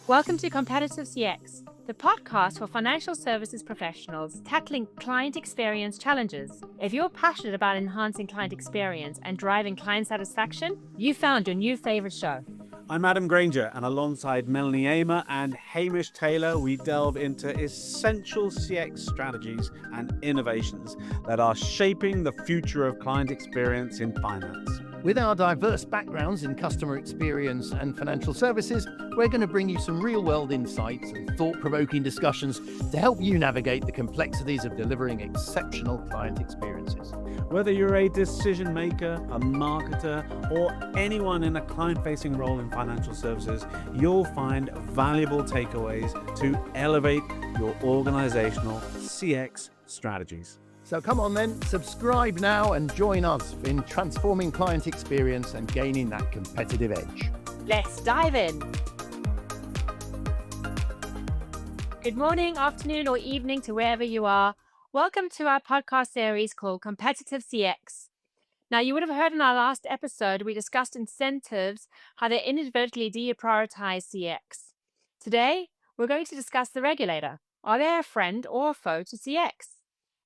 Welcome to Competitive CX, the podcast for financial services professionals tackling client experience challenges. If you're passionate about enhancing client experience and driving client satisfaction, you found your new favorite show. I'm Adam Grainger, and alongside Melanie and Hamish Taylor, we delve into essential CX strategies and innovations that are shaping the future of client experience in finance. With our diverse backgrounds in customer experience and financial services, we're going to bring you some real-world insights and thought-provoking discussions to help you navigate the complexities of delivering exceptional client experiences. Whether you're a decision maker, a marketer, or anyone in a client-facing role in financial services, you'll find valuable takeaways to elevate your organizational CX strategies. So come on then, subscribe now and join us in transforming client experience and gaining that competitive edge. Let's dive in. Good morning, afternoon, or evening to wherever you are. Welcome to our podcast series called Competitive CX. Now, you would have heard in our last episode, we discussed incentives, how they inadvertently deprioritize CX. Today, we're going to discuss the regulator. Are they a friend or a foe to CX?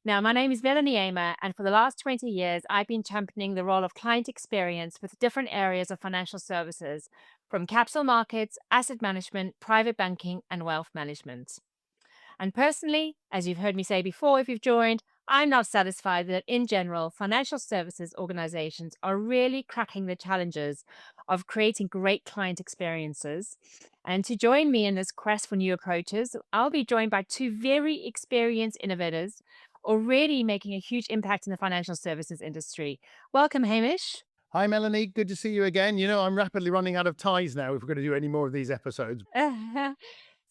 Now, my name is Melanie, and for the last 20 years, I've been championing the role of client experience with different areas of financial services, from capital markets, asset management, private banking, and wealth management. And personally, as you've heard me say before, if you've joined, I'm not satisfied that in general, financial services organizations are really cracking the challenges of creating great client experiences. And to join me in this quest for new approaches, I'll be joined by two very experienced innovators already making a huge impact in the financial services industry. Welcome, Hamish. Hi Melanie, good to see you again. You know, I'm rapidly running out of ties now if we're going to do any more of these episodes. So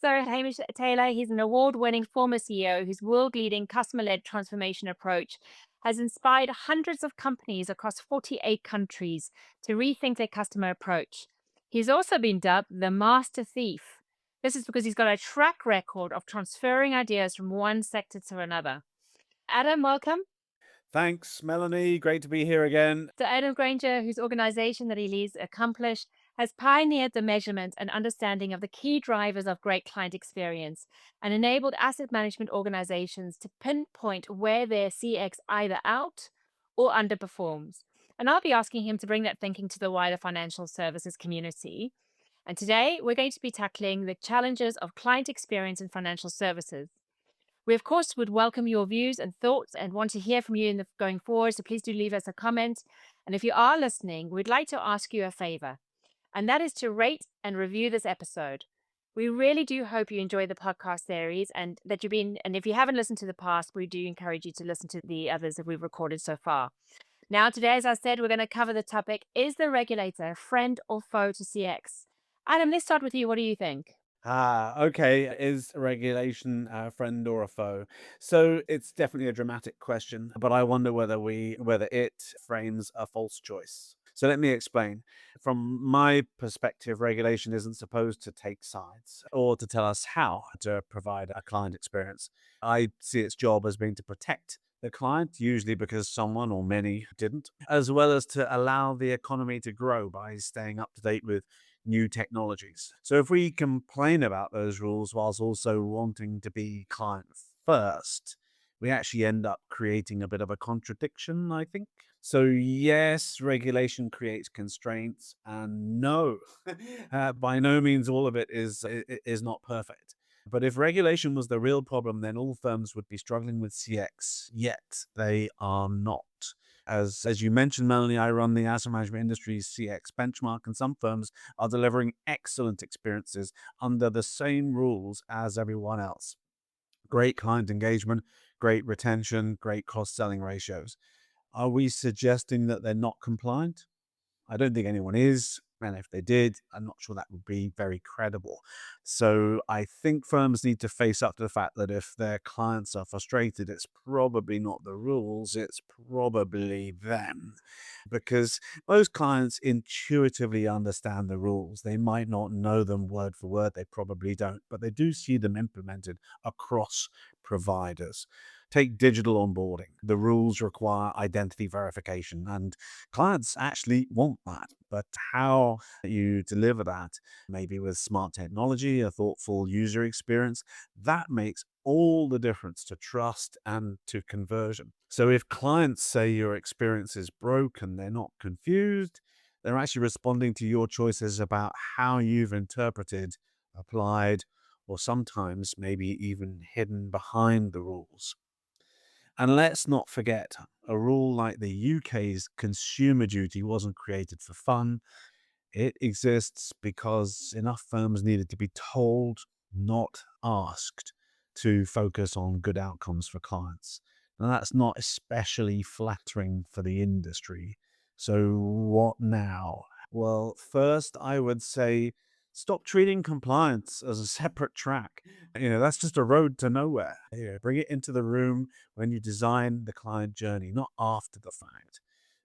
Hamish Taylor, he's an award-winning former CEO whose world-leading customer-led transformation approach has inspired hundreds of companies across 48 countries to rethink their customer approach. He's also been dubbed the master thief. This is because he's got a track record of transferring ideas from one sector to another. Adam, welcome. Thanks, Melanie. Great to be here again. So Adam Grainger, whose organization that he leads, Accomplish, has pioneered the measurement and understanding of the key drivers of great client experience and enabled asset management organizations to pinpoint where their CX either out or underperforms. And I'll be asking him to bring that thinking to the wider financial services community. And today we're going to be tackling the challenges of client experience in financial services. We, of course, would welcome your views and thoughts and want to hear from you going forward. So please do leave us a comment. And if you are listening, we'd like to ask you a favor, and that is to rate and review this episode. We really do hope you enjoy the podcast series and that and if you haven't listened to the past, we do encourage you to listen to the others that we've recorded so far. Now, today, as I said, we're going to cover the topic, is the regulator a friend or foe to CX? Adam, let's start with you. What do you think? Okay. Is regulation a friend or a foe? So it's definitely a dramatic question, but I wonder whether it frames a false choice. So let me explain. From my perspective, regulation isn't supposed to take sides or to tell us how to provide a client experience. I see its job as being to protect the client, usually because someone or many didn't, as well as to allow the economy to grow by staying up to date with new technologies. So if we complain about those rules whilst also wanting to be client first, we actually end up creating a bit of a contradiction, I think. So yes, regulation creates constraints, and no, by no means all of it is not perfect. But if regulation was the real problem, then all firms would be struggling with CX, yet they are not. As you mentioned, Melanie, I run the asset management industry's CX benchmark, and some firms are delivering excellent experiences under the same rules as everyone else. Great client engagement, great retention, great cross-selling ratios. Are we suggesting that they're not compliant? I don't think anyone is. And if they did, I'm not sure that would be very credible. So I think firms need to face up to the fact that if their clients are frustrated, it's probably not the rules, it's probably them. Because most clients intuitively understand the rules. They might not know them word for word, they probably don't, but they do see them implemented across providers. Take digital onboarding. The rules require identity verification, and clients actually want that. But how you deliver that, maybe with smart technology, a thoughtful user experience, that makes all the difference to trust and to conversion. So if clients say your experience is broken, they're not confused, they're actually responding to your choices about how you've interpreted, applied, or sometimes maybe even hidden behind the rules. And let's not forget, a rule like the UK's Consumer Duty wasn't created for fun. It exists because enough firms needed to be told, not asked, to focus on good outcomes for clients. And that's not especially flattering for the industry. So, what now? Well, first, I would say stop treating compliance as a separate track. That's just a road to nowhere. Bring it into the room when you design the client journey, not after the fact.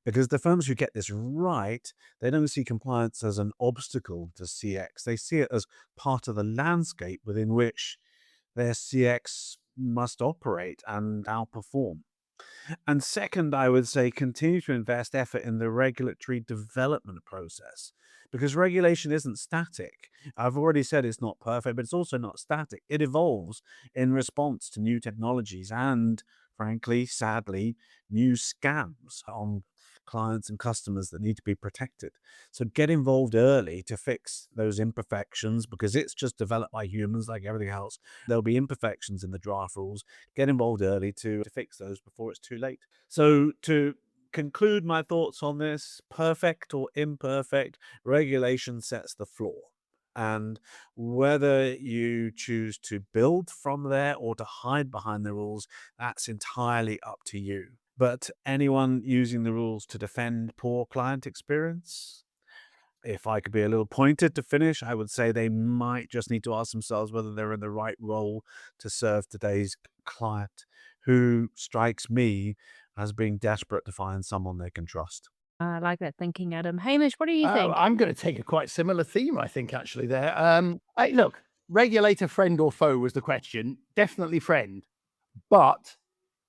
Because the firms who get this right, they don't see compliance as an obstacle to CX. They see it as part of the landscape within which their CX must operate and outperform. And second, I would say continue to invest effort in the regulatory development process because regulation isn't static. I've already said it's not perfect, but it's also not static. It evolves in response to new technologies and, frankly, sadly, new scams on clients and customers that need to be protected. So get involved early to fix those imperfections because it's just developed by humans like everything else. There'll be imperfections in the draft rules. Get involved early to fix those before it's too late. So to conclude my thoughts on this, perfect or imperfect, regulation sets the floor. And whether you choose to build from there or to hide behind the rules, that's entirely up to you. But anyone using the rules to defend poor client experience, if I could be a little pointed to finish, I would say they might just need to ask themselves whether they're in the right role to serve today's client, who strikes me as being desperate to find someone they can trust. I like that thinking, Adam. Hamish, what do you think? I'm going to take a quite similar theme, I think, actually, there. Look, regulator, friend or foe was the question. Definitely friend, but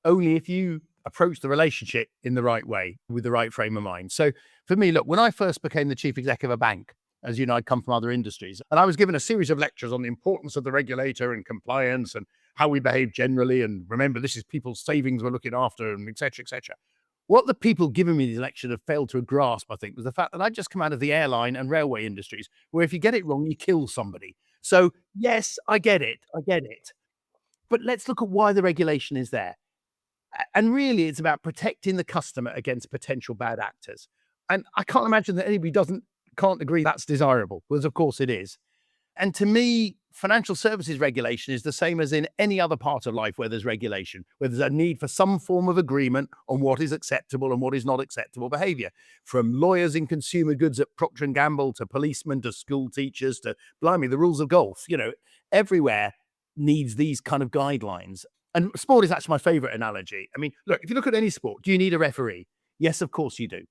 only if you approach the relationship in the right way with the right frame of mind. So for me, look, when I first became the chief exec of a bank, as you know, I'd come from other industries, and I was given a series of lectures on the importance of the regulator and compliance and how we behave generally. And remember, this is people's savings we're looking after, and et cetera, et cetera. What the people giving me the lecture have failed to grasp, I think, was the fact that I'd just come out of the airline and railway industries, where if you get it wrong, you kill somebody. So yes, I get it. But let's look at why the regulation is there. And really, it's about protecting the customer against potential bad actors. And I can't imagine that anybody can't agree that's desirable, because of course it is. And to me, financial services regulation is the same as in any other part of life where there's regulation, where there's a need for some form of agreement on what is acceptable and what is not acceptable behavior. From lawyers in consumer goods at Procter & Gamble to policemen to school teachers to, blimey, the rules of golf, everywhere needs these kind of guidelines. And sport is actually my favorite analogy. I mean, look, if you look at any sport, do you need a referee? Yes, of course you do.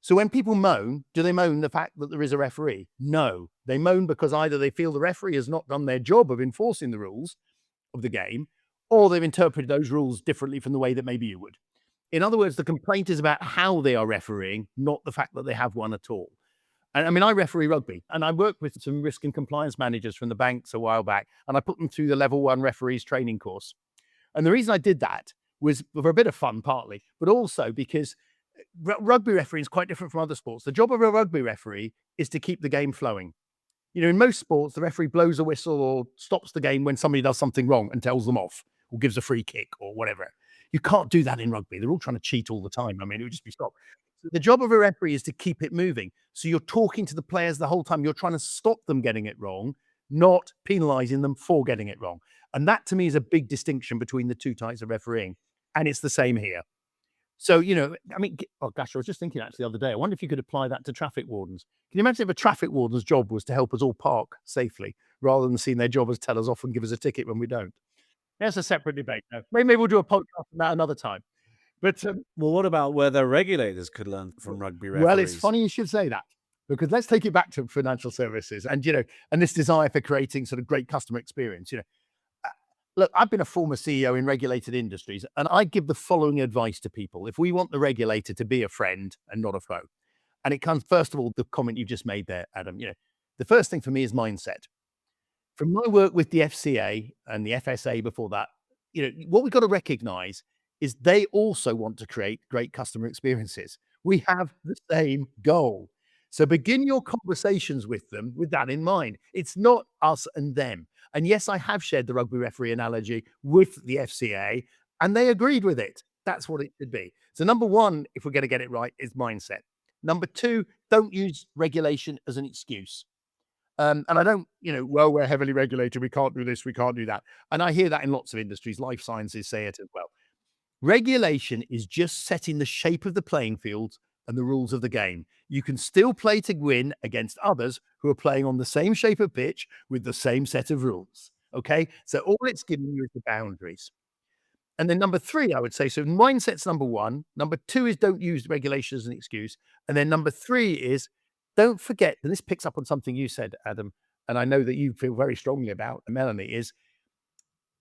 So when people moan, do they moan the fact that there is a referee? No. They moan because either they feel the referee has not done their job of enforcing the rules of the game, or they've interpreted those rules differently from the way that maybe you would. In other words, the complaint is about how they are refereeing, not the fact that they have one at all. And I mean, I referee rugby, and I worked with some risk and compliance managers from the banks a while back, and I put them through the level 1 referees training course. And the reason I did that was for a bit of fun, partly, but also because rugby refereeing is quite different from other sports. The job of a rugby referee is to keep the game flowing. In most sports, the referee blows a whistle or stops the game when somebody does something wrong and tells them off or gives a free kick or whatever. You can't do that in rugby. They're all trying to cheat all the time. I mean, it would just be stopped. So the job of a referee is to keep it moving. So you're talking to the players the whole time. You're trying to stop them getting it wrong, not penalizing them for getting it wrong. And that to me is a big distinction between the two types of refereeing. And it's the same here. So, I mean, oh gosh, I was just thinking actually the other day, I wonder if you could apply that to traffic wardens. Can you imagine if a traffic warden's job was to help us all park safely rather than seeing their job as tell us off and give us a ticket when we don't? That's a separate debate. No, maybe we'll do a podcast on that another time. But Well, what about whether regulators could learn from rugby referees? well, it's funny you should say that, because let's take it back to financial services and, and this desire for creating sort of great customer experience. Look, I've been a former CEO in regulated industries, and I give the following advice to people. If we want the regulator to be a friend and not a foe, and it comes, first of all, the comment you just made there, Adam, the first thing for me is mindset. From my work with the FCA and the FSA before that, what we've got to recognize is they also want to create great customer experiences. We have the same goal. So begin your conversations with them with that in mind. It's not us and them. And yes, I have shared the rugby referee analogy with the FCA, and they agreed with it. That's what it should be. So, number one, if we're going to get it right, is mindset. Number two, don't use regulation as an excuse. And I don't, well, we're heavily regulated. We can't do this. We can't do that. And I hear that in lots of industries. Life sciences say it as well. Regulation is just setting the shape of the playing field and the rules of the game. You can still play to win against others who are playing on the same shape of pitch with the same set of rules. Okay. So all it's giving you is the boundaries. And then number three, I would say, so mindset's number one. Number two is don't use regulation as an excuse. And then number three is don't forget, and this picks up on something you said, Adam, and I know that you feel very strongly about, Melanie, is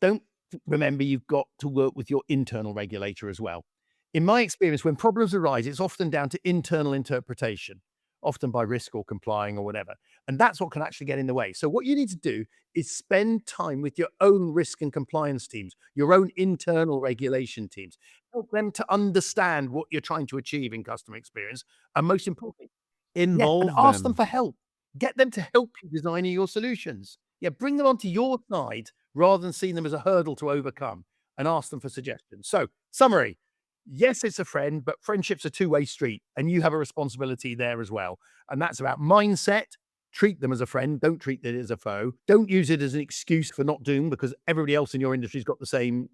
don't remember you've got to work with your internal regulator as well. In my experience, when problems arise, it's often down to internal interpretation, often by risk or complying or whatever. And that's what can actually get in the way. So what you need to do is spend time with your own risk and compliance teams, your own internal regulation teams. Help them to understand what you're trying to achieve in customer experience. And most importantly, and Involve ask them them. for help. Get them to help you designing your solutions. Yeah, bring them onto your side rather than seeing them as a hurdle to overcome, and ask them for suggestions. So, summary. Yes, it's a friend, but friendship's a two-way street, and you have a responsibility there as well. And that's about mindset. Treat them as a friend. Don't treat it as a foe. Don't use it as an excuse for not doing, because everybody else in your industry's got the same,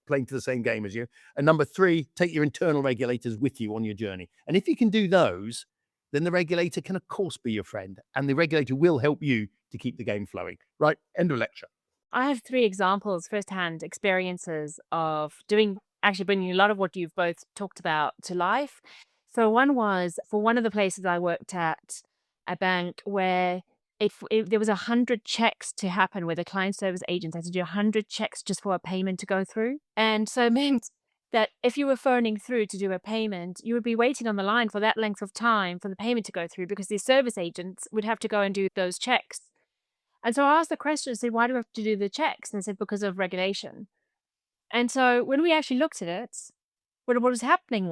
playing to the same game as you. And number three, take your internal regulators with you on your journey. And if you can do those, then the regulator can, of course, be your friend, and the regulator will help you to keep the game flowing. Right? End of lecture. I have three examples, firsthand experiences of actually bringing a lot of what you've both talked about to life. So one was for one of the places I worked at, a bank where there was 100 checks to happen, where the client service agent had to do 100 checks just for a payment to go through. And so it meant that if you were phoning through to do a payment, you would be waiting on the line for that length of time for the payment to go through, because the service agents would have to go and do those checks. And so I asked the question, I said, why do we have to do the checks? And they said, because of regulation. And so when we actually looked at it, what was happening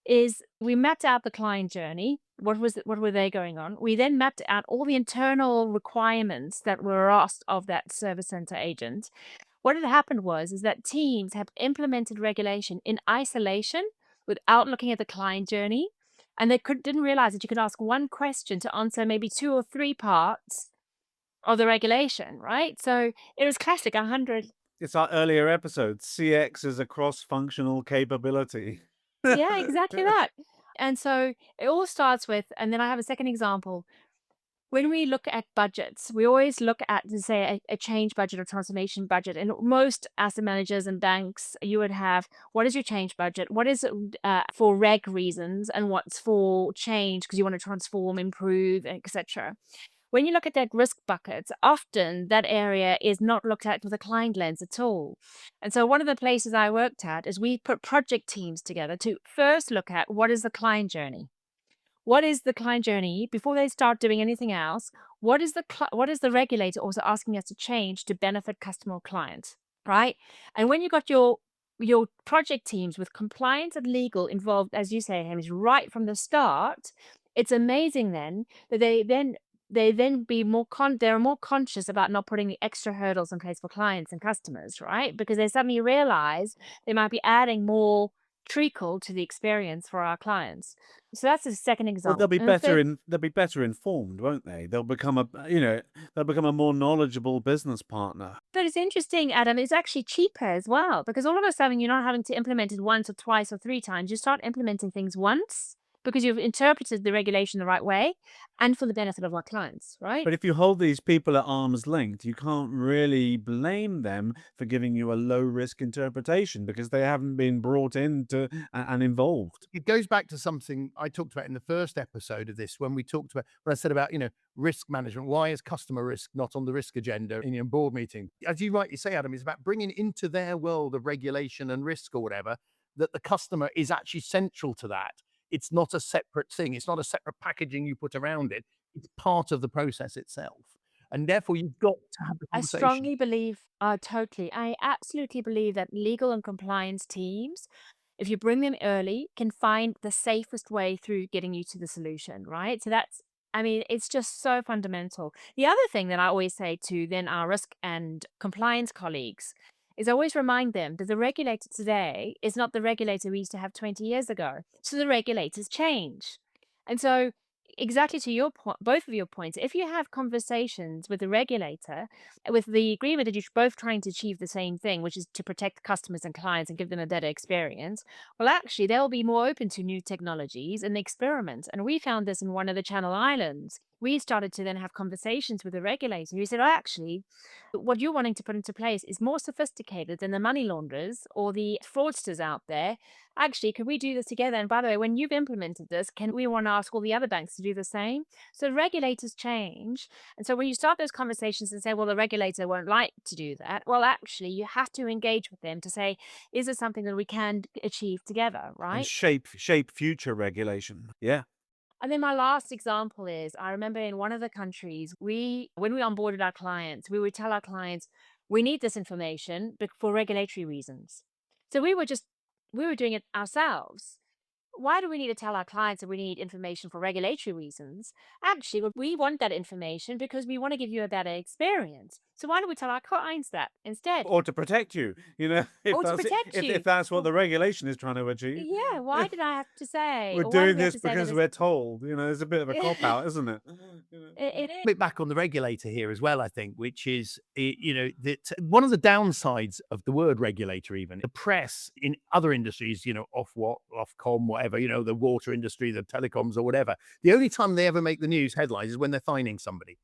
is we mapped out the client journey. What were they going on? We then mapped out all the internal requirements that were asked of that service center agent. What had happened is that teams have implemented regulation in isolation without looking at the client journey. And they didn't realize that you could ask one question to answer maybe 2 or 3 parts of the regulation, right? So it was classic 100. It's our earlier episode. CX is a cross-functional capability. Yeah, exactly that. And so it all starts with, and then I have a second example. When we look at budgets, we always look at, say, a change budget or transformation budget. And most asset managers and banks, you would have, what is your change budget? What is for reg reasons, and what's for change because you want to transform, improve, etc. When you look at that risk bucket, often that area is not looked at with a client lens at all. And so one of the places I worked at is we put project teams together to first look at what is the client journey. What is the client journey before they start doing anything else? What is the regulator also asking us to change to benefit customer or client, right? And when you got your project teams with compliance and legal involved, as you say, Hamish, right from the start, it's amazing then that they then be more they're more conscious about not putting the extra hurdles in place for clients and customers, right? Because they suddenly realize they might be adding more treacle to the experience for our clients. So that's the second Well, example. And the third, they'll be better informed, won't they? They'll become a more knowledgeable business partner. but it's interesting, Adam, it's actually cheaper as well, because all of a sudden you're not having to implement it once or twice or 3 times. You start implementing things once, because you've interpreted the regulation the right way and for the benefit of our clients, right? But if you hold these people at arm's length, you can't really blame them for giving you a low risk interpretation because they haven't been brought in to and involved. It goes back to something I talked about in the first episode of this when I said about, risk management. Why is customer risk not on the risk agenda in your board meeting? As you rightly say, Adam, it's about bringing into their world of regulation and risk or whatever, that the customer is actually central to that. It's not a separate thing. It's not a separate packaging you put around it. It's part of the process itself. And therefore, you've got to have the I conversation. strongly believe, totally. I absolutely believe that legal and compliance teams, if you bring them early, can find the safest way through getting you to the solution, right? So I mean, it's just so fundamental. The other thing that I always say to then our risk and compliance colleagues is I always remind them that the regulator today is not the regulator we used to have 20 years ago. So the regulators change. And so, exactly to your point, both of your points, if you have conversations with the regulator, with the agreement that you're both trying to achieve the same thing, which is to protect customers and clients and give them a better experience, well, actually, they'll be more open to new technologies and experiment. And we found this in one of the Channel Islands. We started to then have conversations with the regulator who said, oh, actually, what you're wanting to put into place is more sophisticated than the money launderers or the fraudsters out there. Actually, could we do this together? And by the way, when you've implemented this, can we want to ask all the other banks to do the same? So regulators change. And so when you start those conversations and say, well, the regulator won't like to do that, well, actually, you have to engage with them to say, is it something that we can achieve together, And right? shape future regulation. Yeah. And then my last example is I remember in one of the countries, when we onboarded our clients, we would tell our clients, we need this information for regulatory reasons. So we were doing it ourselves. Why do we need to tell our clients that we need information for regulatory reasons? Actually, we want that information because we want to give you a better experience. So why don't we tell our clients that instead? Or to protect you, if Or to that's protect if you. that's what Well, the regulation is trying to achieve. yeah, why did I have to say, We're or why do doing we have this to say that because we're told. It's a bit of a cop out, isn't it? You know? it is? Bit back on the regulator here as well, I think, which is, that one of the downsides of the word regulator, even the press in other industries, Ofcom, whatever, the water industry, the telecoms or whatever, the only time they ever make the news headlines is when they're fining somebody.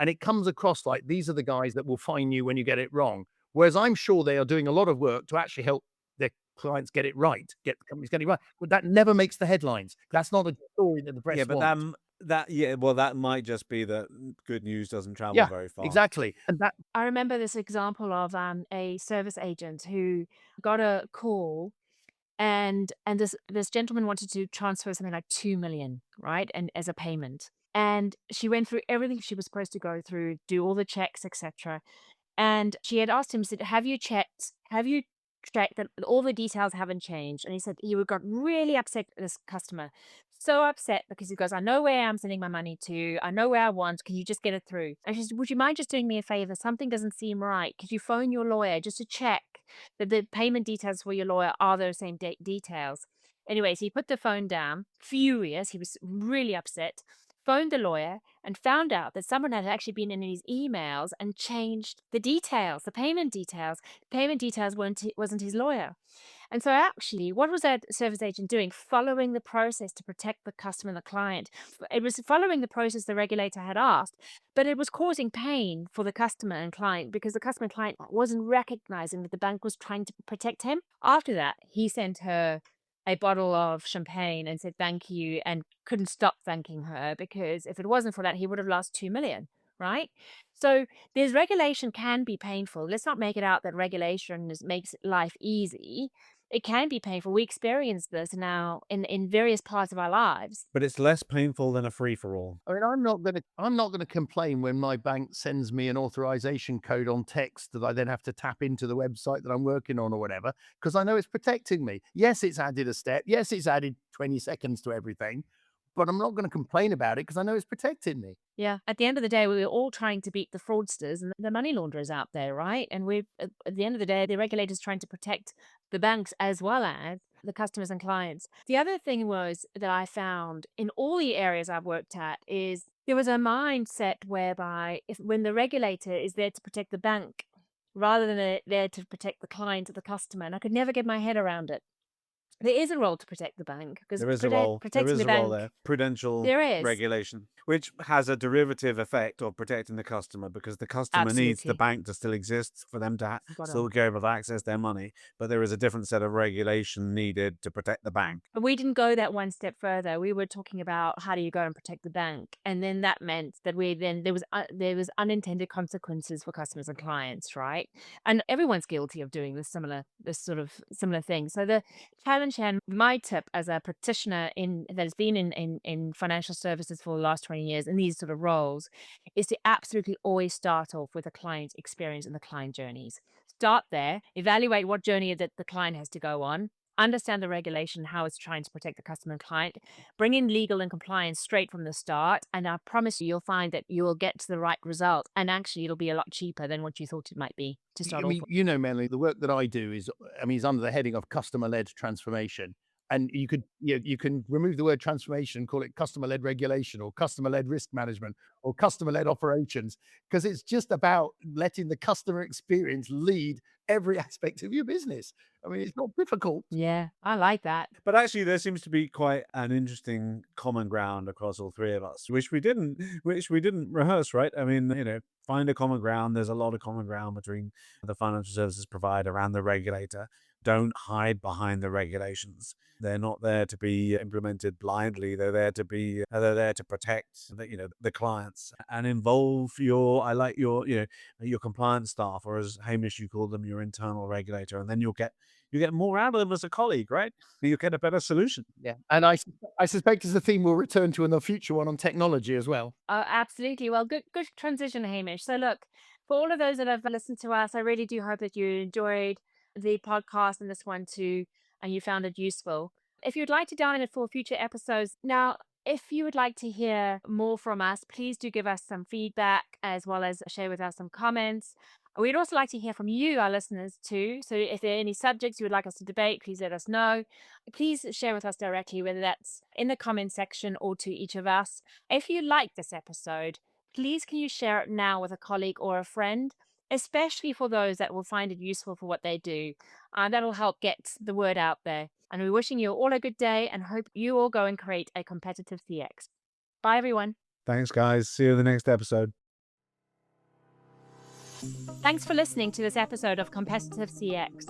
And it comes across like these are the guys that will fine you when you get it wrong. Whereas I'm sure they are doing a lot of work to actually help their clients get it right, get the companies getting it right. But that never makes the headlines. That's not a story that the Yeah, press but wants. that might just be that good news doesn't travel Yeah, very far. exactly. And that I remember this example of a service agent who got a call and this gentleman wanted to transfer something like 2 million, right? And as a payment. And she went through everything she was supposed to go through, do all the checks, etc. And she had asked him, said, have you checked that all the details haven't changed? And he said he got really upset at this customer. So upset because he goes, I know where I'm sending my money to. I know where I want. Can you just get it through? And she said, would you mind just doing me a favor? Something doesn't seem right. Could you phone your lawyer just to check that the payment details for your lawyer are those same details? Anyways, he put the phone down, furious. He was really upset, phoned the lawyer, and found out that someone had actually been in his emails and changed the details, the payment details. Payment details wasn't his lawyer. And so actually, what was that service agent doing? Following the process to protect the customer and the client. It was following the process the regulator had asked, but it was causing pain for the customer and client because the customer and client wasn't recognizing that the bank was trying to protect him. After that, he sent her a bottle of champagne and said thank you and couldn't stop thanking her because if it wasn't for that, he would have lost 2 million, right? So there's regulation can be painful. Let's not make it out that regulation makes life easy. It can be painful. We experience this now in various parts of our lives. But it's less painful than a free for all. I mean, I'm not gonna complain when my bank sends me an authorization code on text that I then have to tap into the website that I'm working on or whatever, because I know it's protecting me. Yes, it's added a step. Yes, it's added 20 seconds to everything, but I'm not gonna complain about it because I know it's protecting me. Yeah. At the end of the day, we're all trying to beat the fraudsters and the money launderers out there, right? And we're at the end of the day, the regulator's trying to protect the banks as well as the customers and clients. The other thing was that I found in all the areas I've worked at is there was a mindset whereby when the regulator is there to protect the bank rather than there to protect the client or the customer, and I could never get my head around it. There is a role to protect the bank because There is a role. There protecting is the a role bank. there. Prudential There is. regulation, which has a derivative effect of protecting the customer because the customer needs the Absolutely. bank to still exist for them to Spot still on. be able to access their money. But there is a different set of regulation needed to protect the bank. But we didn't go that one step further. We were talking about how do you go and protect the bank, and then that meant that there was unintended consequences for customers and clients, right? And everyone's guilty of doing this sort of similar thing. So the challenge and my tip as a practitioner in that has been in financial services for the last 20 years in these sort of roles is to absolutely always start off with the client experience and the client journeys. Start there, evaluate what journey that the client has to go on, understand the regulation, how it's trying to protect the customer and client, bring in legal and compliance straight from the start. And I promise you, you'll find that you will get to the right result. And actually, it'll be a lot cheaper than what you thought it might be to start I off mean, with. Melanie, the work that I do is under the heading of customer-led transformation. And you can remove the word transformation, call it customer-led regulation or customer-led risk management or customer-led operations, because it's just about letting the customer experience lead every aspect of your business. I mean, it's not difficult. Yeah, I like that. But actually, there seems to be quite an interesting common ground across all three of us, which we didn't rehearse, right? I mean, find a common ground. There's a lot of common ground between the financial services provider and the regulator. Don't hide behind the regulations. They're not there to be implemented blindly. They're there to protect the clients and involve your compliance staff, or as Hamish you call them, your internal regulator, and then you get more out of them as a colleague, right? You get a better solution. Yeah. And I suspect it's a theme we'll return to in the future one on technology as well. Absolutely. Well, good transition, Hamish. So look, for all of those that have listened to us, I really do hope that you enjoyed the podcast and this one too, and you found it useful. If you'd like to download it for future episodes, now, if you would like to hear more from us, please do give us some feedback as well as share with us some comments. We'd also like to hear from you, our listeners, too. So if there are any subjects you would like us to debate, please let us know. Please share with us directly, whether that's in the comment section or to each of us. If you like this episode, please can you share it now with a colleague or a friend, especially for those that will find it useful for what they do. That'll help get the word out there. And we're wishing you all a good day and hope you all go and create a competitive CX. Bye, everyone. Thanks, guys. See you in the next episode. Thanks for listening to this episode of Competitive CX,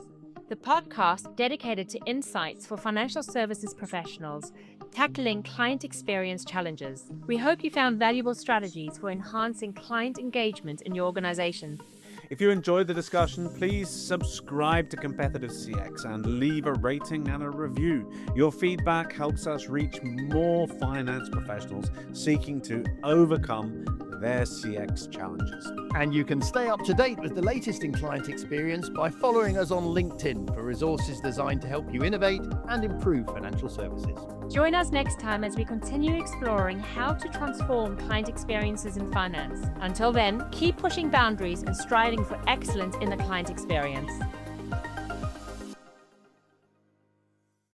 the podcast dedicated to insights for financial services professionals tackling client experience challenges. We hope you found valuable strategies for enhancing client engagement in your organization. If you enjoyed the discussion, please subscribe to Competitive CX and leave a rating and a review. Your feedback helps us reach more finance professionals seeking to overcome their CX challenges. And you can stay up to date with the latest in client experience by following us on LinkedIn for resources designed to help you innovate and improve financial services. Join us next time as we continue exploring how to transform client experiences in finance. Until then, keep pushing boundaries and striving for excellence in the client experience.